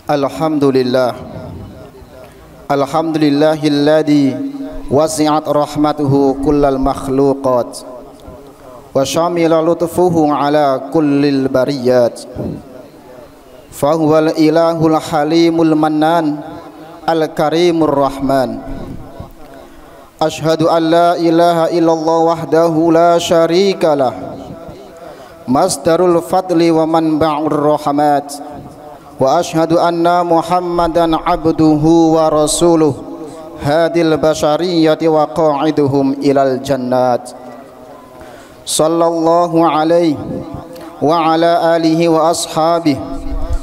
Alhamdulillah. Alhamdulillahilladzi wasi'at rahmatuhu kullal makhluqat wa syamila lutfuhu ala kullil bariyat. Fahuwal ilahul halimul mannan al-karimur rahman. Ashhadu an la ilaha illallah wahdahu la syarikalah, masdarul fadli wa manba'ur rahmat. Wa ashhadu anna Muhammadan abduhu wa rasuluh, hadil bashariyati wa qa'iduhum ilal jannat. Sallallahu alaihi wa ala alihi wa ashabihi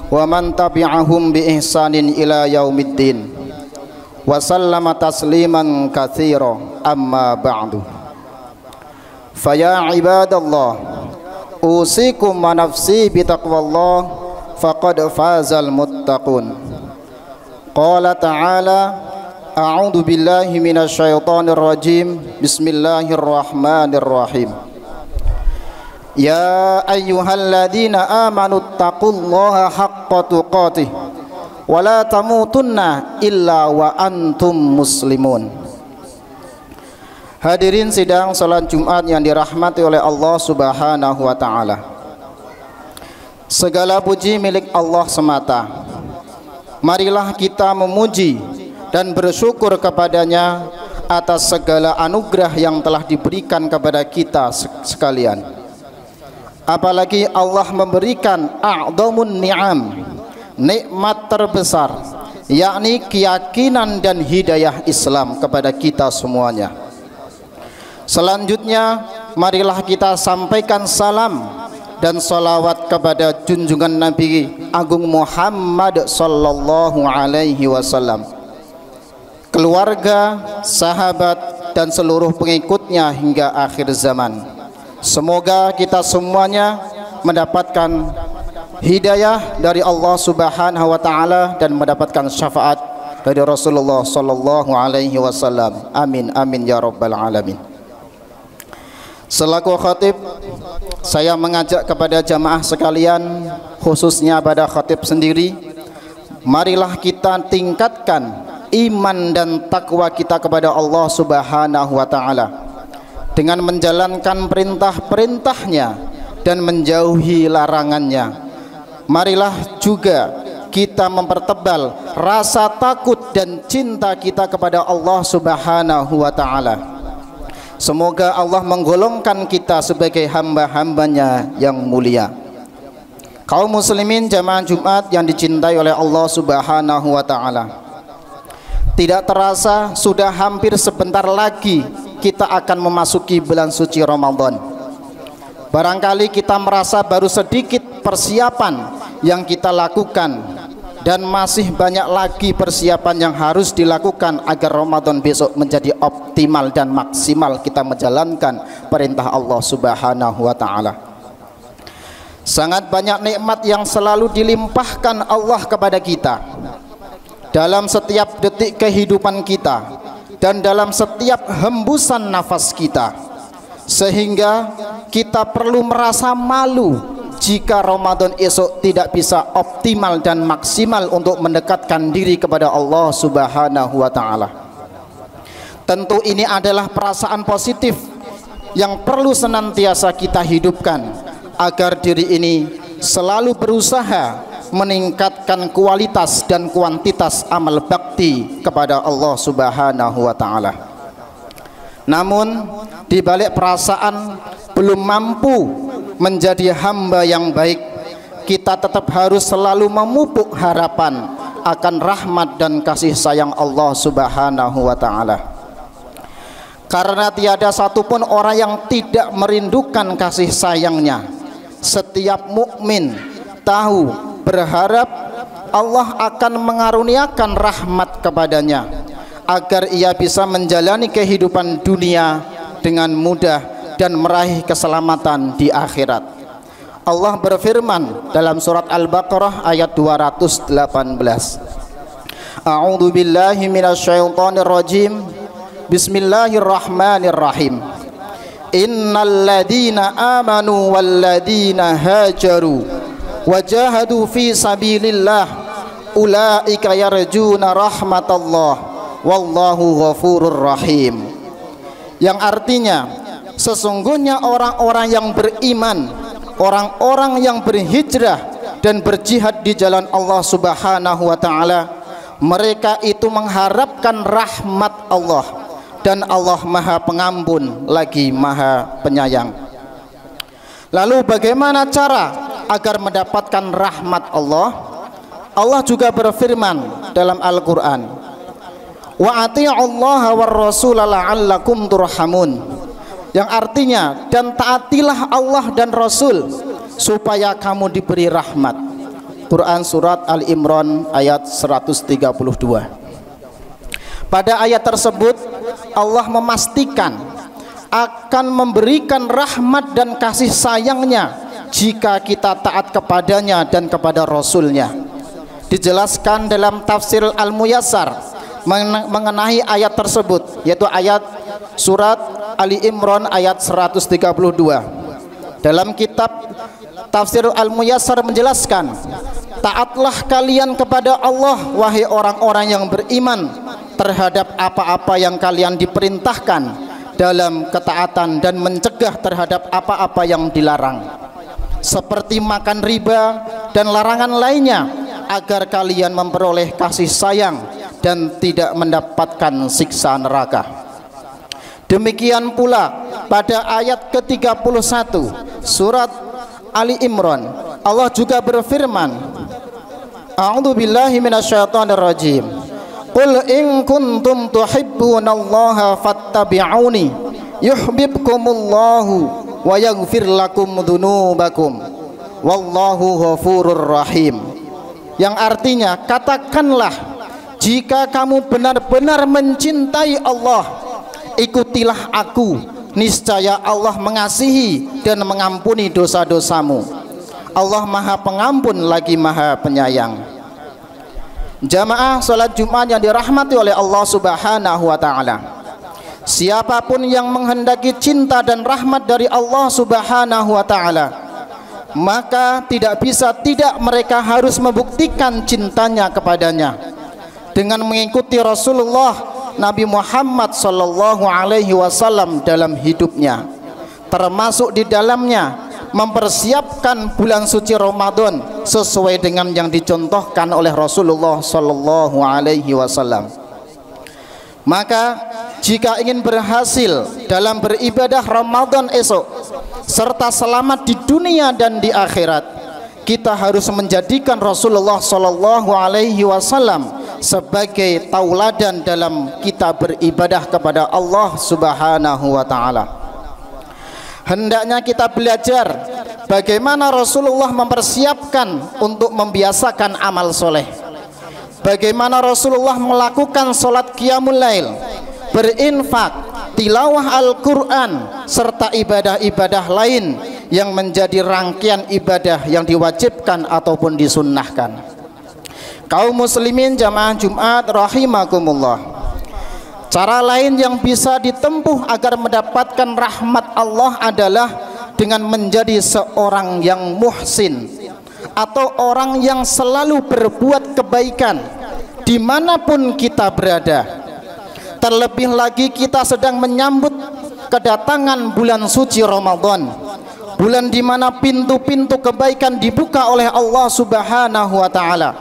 wa man tabi'ahum bi ihsanin ila yaumiddin wa sallama tasliman katsira, amma ba'du. Faya ibadallah, usikum wa nafsi bitaqwallah, faqad fazal muttaqun. Qala ta'ala, a'udzu billahi minasyaitonir rajim. Bismillahirrahmanirrahim. Ya ayyuhalladzina amanu taqullaha haqqa tuqatih wa la tamutunna illa wa antum muslimun. Hadirin sidang salat Jumat yang dirahmati oleh Allah Subhanahu wa taala. Segala puji milik Allah semata. Marilah kita memuji dan bersyukur kepadanya atas segala anugerah yang telah diberikan kepada kita sekalian. Apalagi Allah memberikan a'dhamun ni'am, nikmat terbesar, yakni keyakinan dan hidayah Islam kepada kita semuanya. Selanjutnya, marilah kita sampaikan salam dan salawat kepada junjungan Nabi Agung Muhammad sallallahu alaihi wasallam, keluarga, sahabat, dan seluruh pengikutnya hingga akhir zaman. Semoga kita semuanya mendapatkan hidayah dari Allah Subhanahu wa taala dan mendapatkan syafaat dari Rasulullah sallallahu alaihi wasallam. Amin amin ya rabbal alamin. Selaku khatib, saya mengajak kepada jamaah sekalian, khususnya pada khatib sendiri, marilah kita tingkatkan iman dan takwa kita kepada Allah Subhanahu wa taala dengan menjalankan perintah-perintahnya dan menjauhi larangannya. Marilah juga kita mempertebal rasa takut dan cinta kita kepada Allah Subhanahu wa taala. Semoga Allah menggolongkan kita sebagai hamba-hambanya yang mulia. Kaum muslimin jamaah Jumat yang dicintai oleh Allah Subhanahu wa taala, tidak terasa sudah hampir sebentar lagi kita akan memasuki bulan suci Ramadan. Barangkali kita merasa baru sedikit persiapan yang kita lakukan, dan masih banyak lagi persiapan yang harus dilakukan agar Ramadan besok menjadi optimal dan maksimal kita menjalankan perintah Allah Subhanahu wa taala. Sangat banyak nikmat yang selalu dilimpahkan Allah kepada kita dalam setiap detik kehidupan kita dan dalam setiap hembusan nafas kita, sehingga kita perlu merasa malu jika Ramadan esok tidak bisa optimal dan maksimal untuk mendekatkan diri kepada Allah Subhanahu wa taala. Tentu ini adalah perasaan positif yang perlu senantiasa kita hidupkan agar diri ini selalu berusaha meningkatkan kualitas dan kuantitas amal bakti kepada Allah Subhanahu wa taala. Namun di balik perasaan belum mampu menjadi hamba yang baik, kita tetap harus selalu memupuk harapan akan rahmat dan kasih sayang Allah Subhanahu wa taala. Karena tiada satupun orang yang tidak merindukan kasih sayangnya. Setiap mukmin tahu, berharap Allah akan mengaruniakan rahmat kepadanya agar ia bisa menjalani kehidupan dunia dengan mudah dan meraih keselamatan di akhirat. Allah berfirman dalam surat Al-Baqarah ayat 218. A'udzu billahi minasyaitonir rajim. Bismillahirrahmanirrahim. Innal ladzina amanu wal ladzina hajaru wajahadu fi sabilillah ulaika yarjuna rahmatallah wallahu ghafurur rahim. Yang artinya sesungguhnya orang-orang yang beriman, orang-orang yang berhijrah dan berjihad di jalan Allah Subhanahu wa taala, mereka itu mengharapkan rahmat Allah, dan Allah Maha Pengampun lagi Maha Penyayang. Lalu bagaimana cara agar mendapatkan rahmat Allah? Allah juga berfirman dalam Al-Qur'an, wa ati'ullaha war rasula la'allakum turhamun, yang artinya dan taatilah Allah dan Rasul supaya kamu diberi rahmat. Quran surat Al-Imran ayat 132. Pada ayat tersebut Allah memastikan akan memberikan rahmat dan kasih sayangnya jika kita taat kepadanya dan kepada Rasulnya. Dijelaskan dalam tafsir Al-Muyassar mengenai ayat tersebut, yaitu ayat surat Ali Imran ayat 132. Dalam kitab tafsir Al-Muyassar menjelaskan, taatlah kalian kepada Allah wahai orang-orang yang beriman terhadap apa-apa yang kalian diperintahkan dalam ketaatan, dan mencegah terhadap apa-apa yang dilarang, seperti makan riba dan larangan lainnya, agar kalian memperoleh kasih sayang dan tidak mendapatkan siksa neraka. Demikian pula pada ayat ke-31 surat Ali Imran, Allah juga berfirman, a'udzu billahi minasyaitonir rajim, qul in kuntum tuhibbunallaha fattabi'uni yuhibbukumullahu wa yaghfir lakum dzunubakum wallahu ghafurur rahim. Yang artinya, katakanlah, jika kamu benar-benar mencintai Allah, ikutilah aku, niscaya Allah mengasihi dan mengampuni dosa-dosamu. Allah Maha Pengampun lagi Maha Penyayang. Jamaah salat Jumat yang dirahmati oleh Allah Subhanahu wa taala, siapapun yang menghendaki cinta dan rahmat dari Allah Subhanahu wa taala, maka tidak bisa tidak mereka harus membuktikan cintanya kepadanya dengan mengikuti Rasulullah Nabi Muhammad sallallahu alaihi wasallam dalam hidupnya, termasuk di dalamnya mempersiapkan bulan suci Ramadan sesuai dengan yang dicontohkan oleh Rasulullah sallallahu alaihi wasallam. Maka jika ingin berhasil dalam beribadah Ramadan esok serta selamat di dunia dan di akhirat, kita harus menjadikan Rasulullah sallallahu alaihi wasallam sebagai tauladan dalam kita beribadah kepada Allah Subhanahu wa taala. Hendaknya kita belajar bagaimana Rasulullah mempersiapkan untuk membiasakan amal soleh, bagaimana Rasulullah melakukan sholat qiyamul lail, berinfak, tilawah Al-Quran, serta ibadah-ibadah lain yang menjadi rangkaian ibadah yang diwajibkan ataupun disunnahkan. Kaum muslimin jamaah Jumat rahimakumullah, cara lain yang bisa ditempuh agar mendapatkan rahmat Allah adalah dengan menjadi seorang yang muhsin, atau orang yang selalu berbuat kebaikan dimanapun kita berada. Terlebih lagi kita sedang menyambut kedatangan bulan suci Ramadan, bulan di mana pintu-pintu kebaikan dibuka oleh Allah Subhanahu wa taala.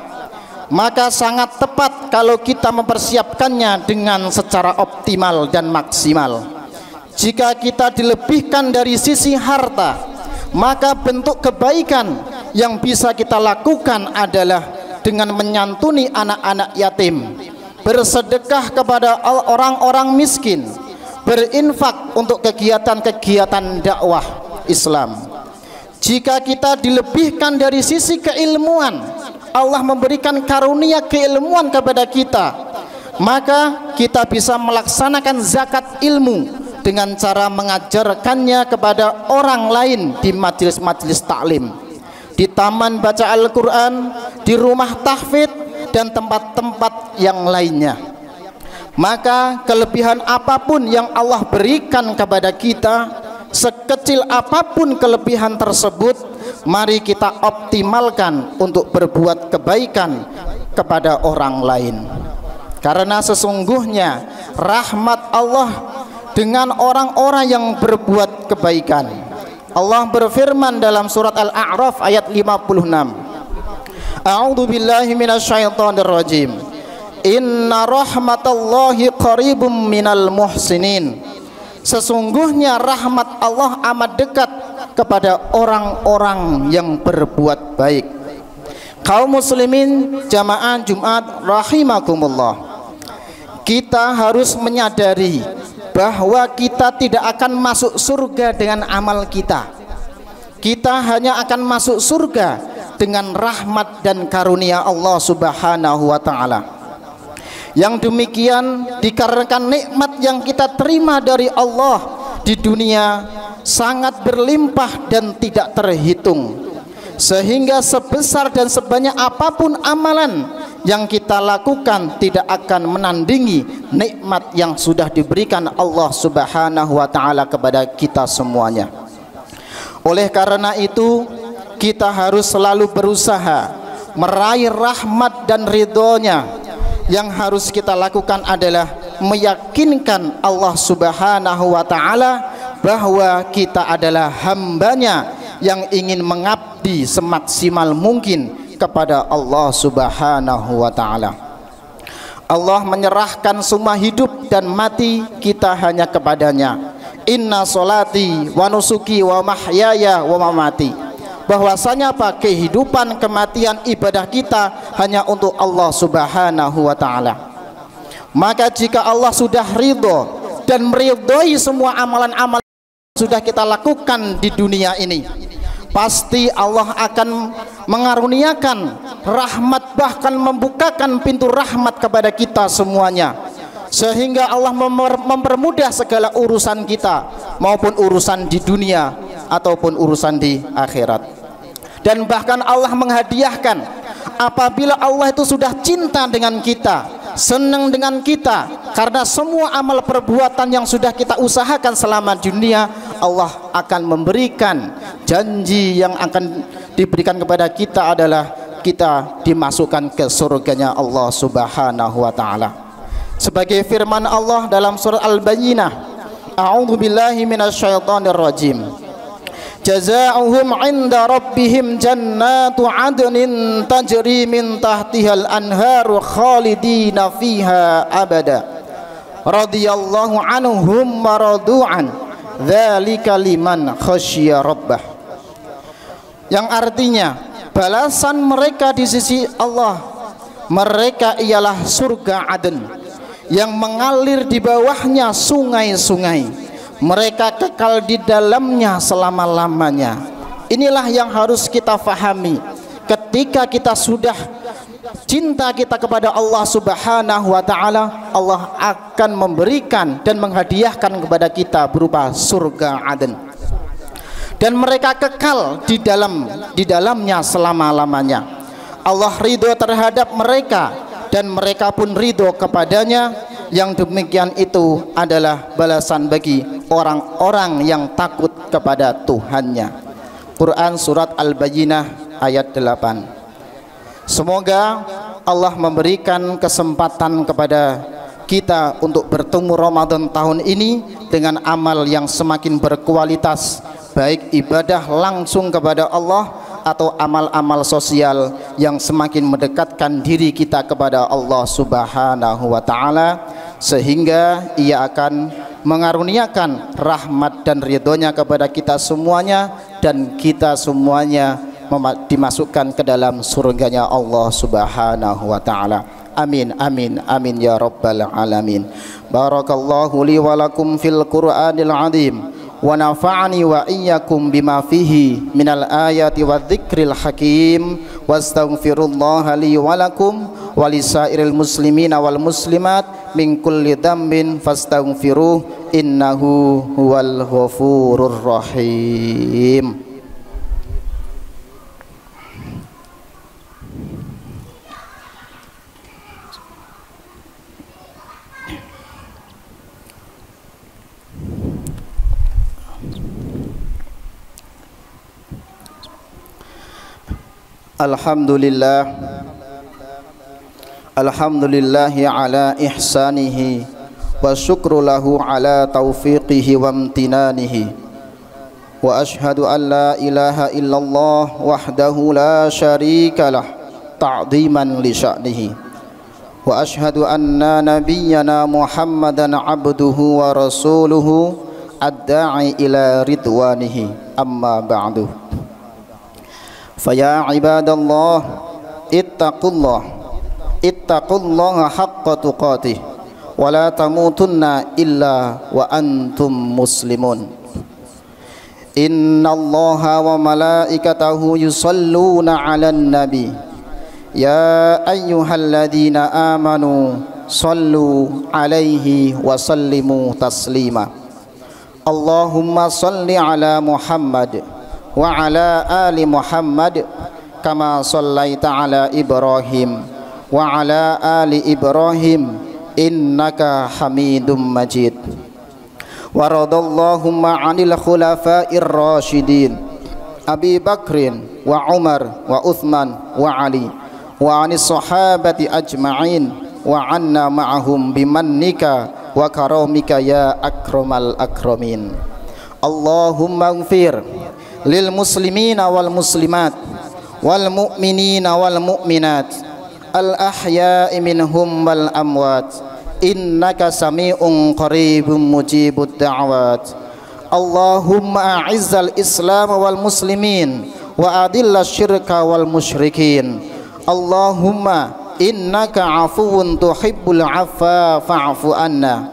Maka sangat tepat kalau kita mempersiapkannya dengan secara optimal dan maksimal. Jika kita dilebihkan dari sisi harta, maka bentuk kebaikan yang bisa kita lakukan adalah dengan menyantuni anak-anak yatim, bersedekah kepada orang-orang miskin, berinfak untuk kegiatan-kegiatan dakwah Islam. Jika kita dilebihkan dari sisi keilmuan, Allah memberikan karunia keilmuan kepada kita, maka kita bisa melaksanakan zakat ilmu dengan cara mengajarkannya kepada orang lain di majelis-majelis taklim, di taman baca Al-Quran, di rumah tahfidz, dan tempat-tempat yang lainnya. Maka kelebihan apapun yang Allah berikan kepada kita, sekecil apapun kelebihan tersebut, mari kita optimalkan untuk berbuat kebaikan kepada orang lain. Karena sesungguhnya rahmat Allah dengan orang-orang yang berbuat kebaikan. Allah berfirman dalam surat Al-A'raf ayat 56. A'udzu billahi minasyaitonir rajim. Inna rahmatallahi qaribum minal muhsinin. Sesungguhnya rahmat Allah amat dekat kepada orang-orang yang berbuat baik. Kaum muslimin jamaah Jumat rahimakumullah, kita harus menyadari bahwa kita tidak akan masuk surga dengan amal kita. Kita hanya akan masuk surga dengan rahmat dan karunia Allah Subhanahu wa ta'ala. Yang demikian dikarenakan nikmat yang kita terima dari Allah di dunia sangat berlimpah dan tidak terhitung, sehingga sebesar dan sebanyak apapun amalan yang kita lakukan tidak akan menandingi nikmat yang sudah diberikan Allah Subhanahu wa ta'ala kepada kita semuanya. Oleh karena itu, kita harus selalu berusaha meraih rahmat dan ridhonya. Yang harus kita lakukan adalah meyakinkan Allah Subhanahu wa ta'ala bahwa kita adalah hambanya yang ingin mengabdi semaksimal mungkin kepada Allah Subhanahu wa ta'ala. Allah menyerahkan semua hidup dan mati kita hanya kepadanya. Inna solati wa nusuki wa mahyaya wa mamati. Bahwasanya apa? Kehidupan, kematian, ibadah kita hanya untuk Allah Subhanahu wa ta'ala. Maka jika Allah sudah ridho dan meridhoi semua amalan-amalan yang sudah kita lakukan di dunia ini, pasti Allah akan mengaruniakan rahmat, bahkan membukakan pintu rahmat kepada kita semuanya, sehingga Allah mempermudah segala urusan kita, maupun urusan di dunia ataupun urusan di akhirat. Dan bahkan Allah menghadiahkan, apabila Allah itu sudah cinta dengan kita, senang dengan kita, karena semua amal perbuatan yang sudah kita usahakan selama dunia, Allah akan memberikan janji yang akan diberikan kepada kita adalah kita dimasukkan ke surganya Allah Subhanahu wa ta'ala. Sebagai firman Allah dalam surat Al-Bayyinah, A'udzu billahi minasyaitonir rajim. Jazaa'uhum 'inda rabbihim jannatu 'adnin tajri min tahtihal anharu khalidina fiha abada. Radhiyallahu anhum wa radu'an. Dzalika liman khasyiya rabbah. Yang artinya balasan mereka di sisi Allah, mereka ialah surga Aden yang mengalir di bawahnya sungai-sungai. Mereka kekal di dalamnya selama-lamanya. Inilah yang harus kita fahami. Ketika kita sudah cinta kita kepada Allah Subhanahu wa ta'ala, Allah akan memberikan dan menghadiahkan kepada kita berupa surga Aden. Dan mereka kekal di dalamnya selama-lamanya. Allah ridho terhadap mereka dan mereka pun ridho kepadanya. Yang demikian itu adalah balasan bagi orang-orang yang takut kepada Tuhannya. Quran surat Al-Bayyinah ayat 8. Semoga Allah memberikan kesempatan kepada kita untuk bertemu Ramadan tahun ini dengan amal yang semakin berkualitas, baik ibadah langsung kepada Allah atau amal-amal sosial yang semakin mendekatkan diri kita kepada Allah Subhanahu wa ta'ala, sehingga ia akan mengaruniakan rahmat dan ridhonya kepada kita semuanya, dan kita semuanya dimasukkan ke dalam surganya Allah Subhanahu wa ta'ala. Amin amin amin ya rabbal alamin. Barakallahu li wa lakum fil Qur'anil azim wa nafa'ani wa iyyakum bima fihi minal ayati wa dzikril hakim, wastaghfirullaha li wa lakum wa lisairil muslimina wal muslimat min kulli dzambin fastaghfiruh innahu huwal ghafurur rahim. Alhamdulillah Alhamdulillahi ala ihsanihi wa syukru lahu ala taufiqihi wa amtinanihi. Wa ashhadu an la ilaha illallah wahdahu la syarika lah ta'ziman li sya'nihi. Wa ashhadu anna nabiyyana Muhammadan abduhu wa rasuluhu ad-da'i ila ridwanihi. Amma ba'du. Faya ibadallah ittaqullaha haqqa tuqatih wa la tamutunna illa wa antum muslimun. Innallaha wa malaikatahu yusalluna 'alan nabi ya ayyuhalladzina amanu sallu 'alaihi wa sallimu taslima. Allahumma salli 'ala Muhammad wa 'ala ali Muhammad kama sallaita 'ala Ibrahim wa 'ala ali Ibrahim innaka Hamidum Majid. Wa radallahumma 'anil khulafa'ir rasyidin Abi Bakrin wa Umar wa Uthman wa Ali wa 'anis sahabati ajma'in wa 'anna ma'ahum bimannika wa karamika ya akramal akramin. Allahumma ighfir lil muslimina wal muslimat wal mu'minina wal mu'minat al ahya'i minhum wal amwat innaka sami'un qaribun mujibud da'wat. Allahumma a'izzal islam wal muslimin wa adillas syirka wal musyrikin. Allahumma innaka afuwun tuhibbul afwa fa'fu anna.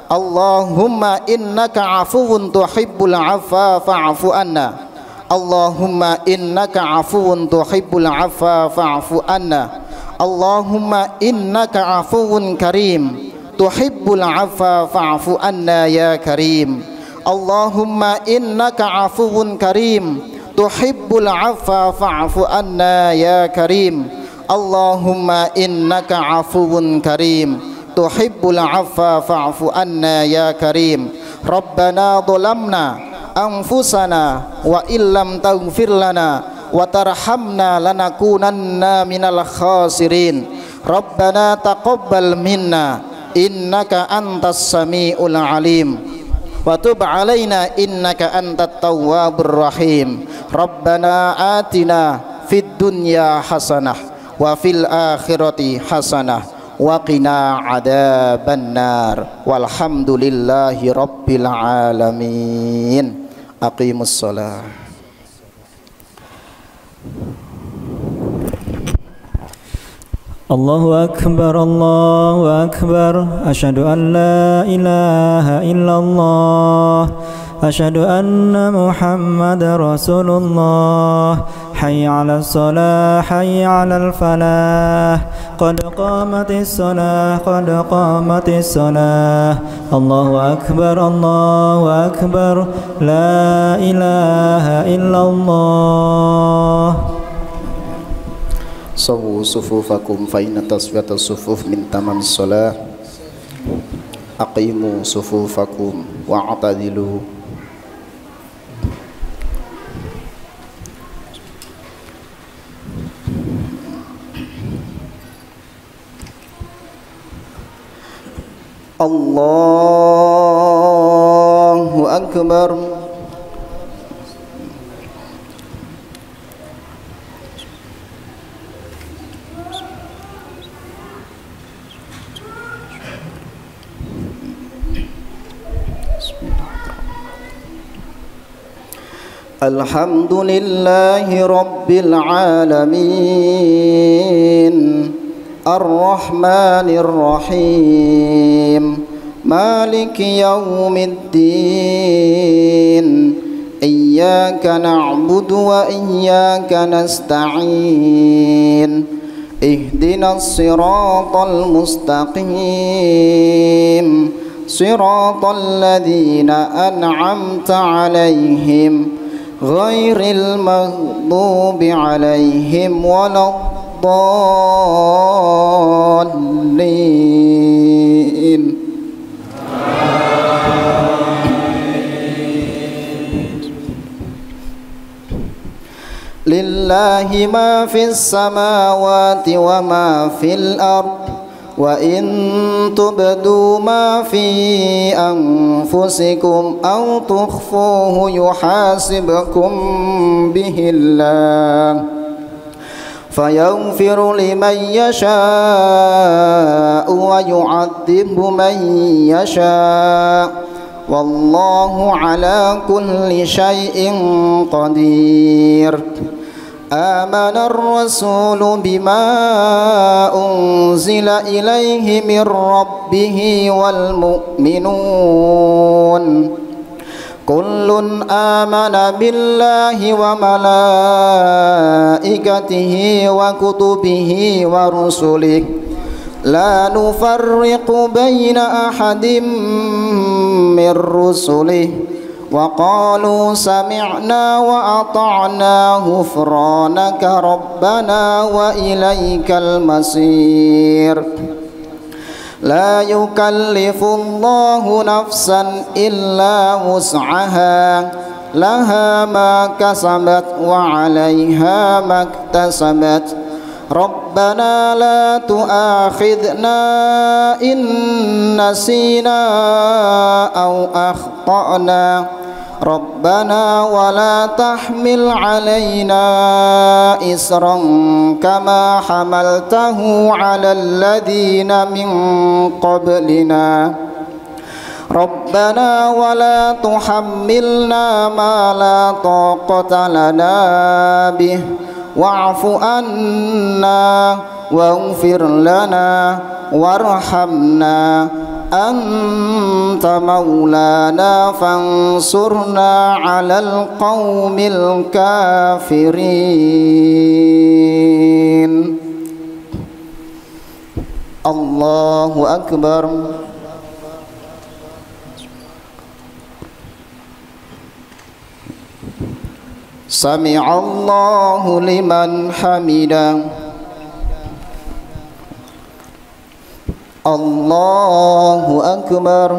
Allahumma innaka afuwun tuhibbul afwa fa'fu anna. Allahumma innaka afuwun tuhibbul afwa fa'fu anna. Allahumma innaka afuwun karim tuhibbul afwa fa'fu anna ya karim. Allahumma innaka afuwun karim tuhibbul afwa fa'fu anna ya karim. Allahumma innaka afuwun karim tuhibbul afwa fa'fu anna ya karim. Rabbana dhalamna anfusana wa illam taghfir lana wa tarhamna lanakunanna minal khasirin. Rabbana taqabbal minna innaka antas sami'ul alim wa tub alaina innaka antat tawwabur rahim. Rabbana atina fid dunya hasanah wa fil akhirati hasanah wa qina adzabannar. Walhamdulillahi rabbil alamin. Aqimus shalah. Allahu akbar, Allahu akbar. Asyhadu an la ilaha illallah, asyhadu anna Muhammadar Rasulullah. Hayya 'alas shalah, hayya 'alal falah. Qad qamatis shalah, qad qamatis shalah. Allahu akbar, Allahu akbar. La ilaha illallah. Sawu sufufakum fa inna tasfiyatas sufuf min tamamis shalah. Aqimu sufufakum wa atadilu. Allahu akbar. Alhamdulillahi rabbil alamin. Ar-Rahmanir Rahim. Maliki yaumiddin. Iyyaka na'budu wa iyyaka nasta'in. Ihdinas siratal mustaqim. Siratal ladzina an'amta 'alaihim ghairil maghdubi 'alaihim waladdallin. Lillahi lillahi ma fis samawati wa ma fil ard wa in tubdu ma fi anfusikum aw tukhfuhu yuhasibkum bihillah fayaghfiru liman yasha'u wa yu'adzibu man yasha' wallahu ala kulli syai'in qadir. Amana ar-rasulu bima unzila ilaihi min rabbih wal mu'minun kullun amana billahi wa malaikatihi wa kutubihi wa rusulihi la nufarriqu baina ahadin min rusulihi wa qalu sami'na wa ata'na ghufranaka rabbana wa ilaikal masir. La yukallifu Allahu nafsan illa wus'aha laha ma kasabat wa 'alaiha ma iktasabat. Rabbana la tu'akhidna in nasina aw akhtana. Rabbana wa la tahmil 'alaina isran kama hamaltahu 'alal ladzina min qablina. Rabbana wa la tuhammilna ma la taqata lana bih wa'fu anna waghfir lana warhamna anta maulana fansurna 'alal qaumil kafirin. Allahu akbar. Sami'allahu liman hamidah. Allahu akbar.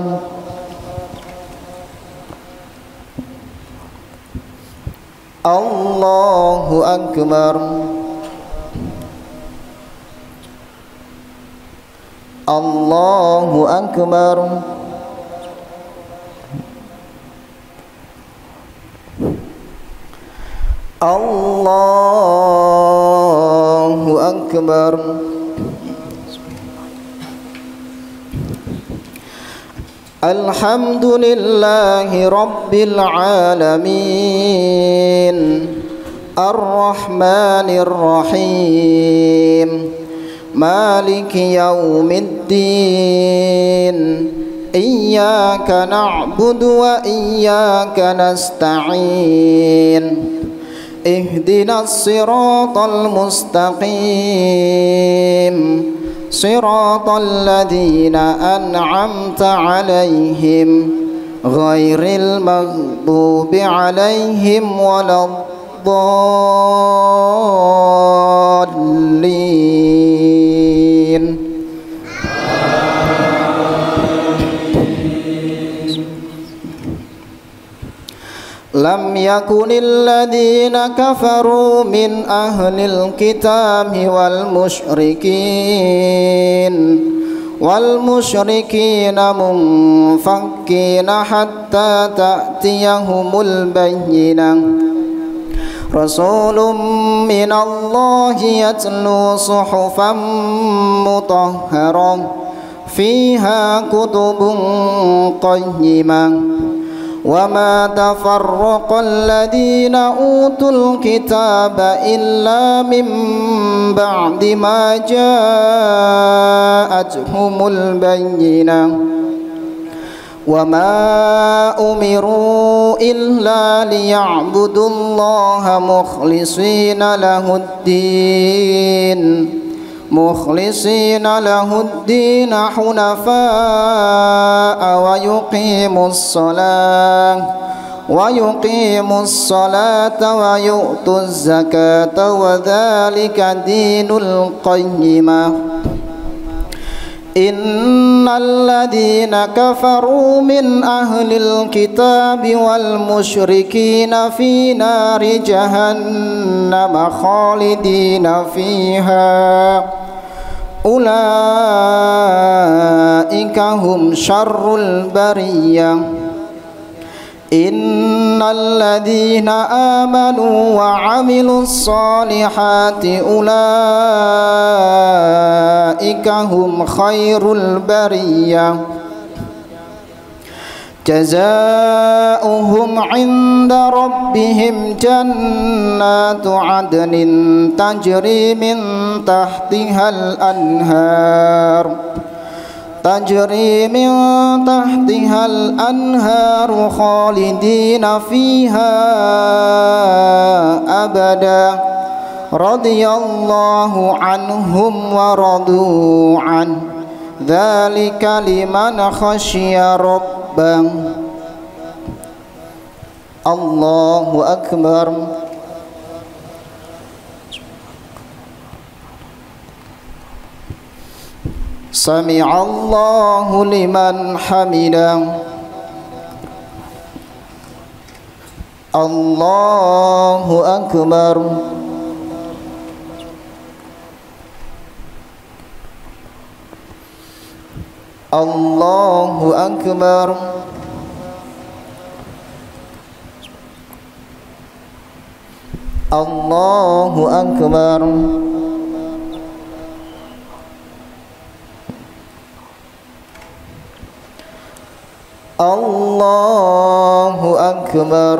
Allahu akbar. Allahu akbar. Allahu akbar. Alhamdulillahi rabbil alamin arrahmanir rahim maliki yaumiddin iyyaka na'budu wa iyyaka nasta'in ihdinas siratal mustaqim siratal ladzina an'amta 'alaihim ghairil maghdubi 'alaihim waladdallin. Lam yakunil ladzina kafaru min ahlil kitabi wal musyrikina munfakkina hatta ta'tiyahumul bayyinah. Rasulun minallahi yatlu suhufan mutahharah fiha kutubun qayyimah. وما تفرق الذين أوتوا الكتاب إلا من بعد ما جاءتهم البينة وما أمروا إلا ليعبدوا الله مخلصين له الدين حنفاء ويقيموا الصلاة ويؤتوا الزكاة وذلك دين القيمة. إن الذين كفروا من أهل الكتاب والمشركين في نار جهنم خالدين فيها أولئك هم شر البرية إن الذين آمنوا وعملوا الصالحات أولئك هم خير البرية جزاؤهم عند ربهم جنات عدن تجري من تحتها الأنهار خالدين فيها أبدا رضي الله عنهم ورضوا عنه ذلك لمن خشي ربه الله أكبر سمع الله لمن حمده الله أكبر الله أكبر الله أكبر الله أكبر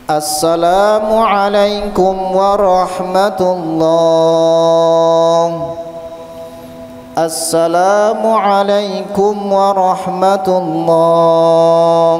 السلام عليكم ورحمة الله السلام عليكم ورحمة الله